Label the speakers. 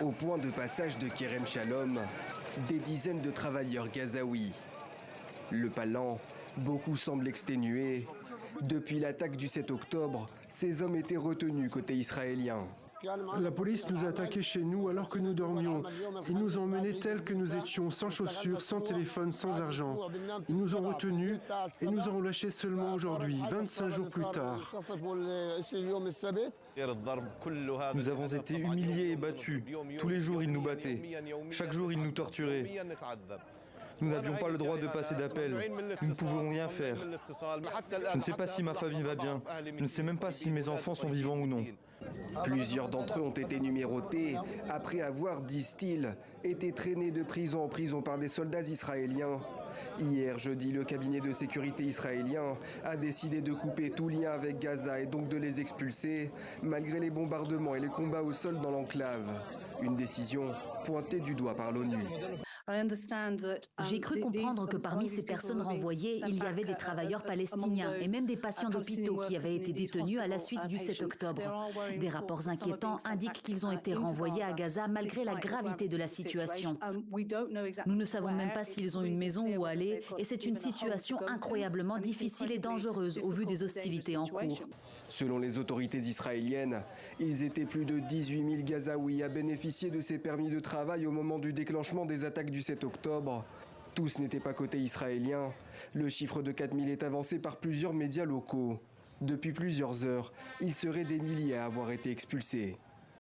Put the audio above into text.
Speaker 1: Au point de passage de Kerem Shalom, des dizaines de travailleurs gazaouis. Le palan, beaucoup semblent exténués. Depuis l'attaque du 7 octobre, ces hommes étaient retenus côté israélien.
Speaker 2: La police nous a attaqués chez nous alors que nous dormions. Ils nous ont emmenés tels que nous étions, sans chaussures, sans téléphone, sans argent. Ils nous ont retenus et nous ont relâchés seulement aujourd'hui, 25 jours plus tard.
Speaker 3: Nous avons été humiliés et battus. Tous les jours, ils nous battaient. Chaque jour, ils nous torturaient. Nous n'avions pas le droit de passer d'appel. Nous ne pouvons rien faire. Je ne sais pas si ma famille va bien. Je ne sais même pas si mes enfants sont vivants ou non.
Speaker 1: Plusieurs d'entre eux ont été numérotés après avoir, disent-ils, été traînés de prison en prison par des soldats israéliens. Hier, jeudi, le cabinet de sécurité israélien a décidé de couper tout lien avec Gaza et donc de les expulser, malgré les bombardements et les combats au sol dans l'enclave. Une décision pointée du doigt par l'ONU.
Speaker 4: J'ai cru comprendre que parmi ces personnes renvoyées, il y avait des travailleurs palestiniens et même des patients d'hôpitaux qui avaient été détenus à la suite du 7 octobre. Des rapports inquiétants indiquent qu'ils ont été renvoyés à Gaza malgré la gravité de la situation. Nous ne savons même pas s'ils ont une maison où aller et c'est une situation incroyablement difficile et dangereuse au vu des hostilités en cours.
Speaker 1: Selon les autorités israéliennes, ils étaient plus de 18 000 Gazaouis à bénéficier de ces permis de travail au moment du déclenchement des attaques du 7 octobre. Tous n'étaient pas côté israélien. Le chiffre de 4 000 est avancé par plusieurs médias locaux. Depuis plusieurs heures, il serait des milliers à avoir été expulsés.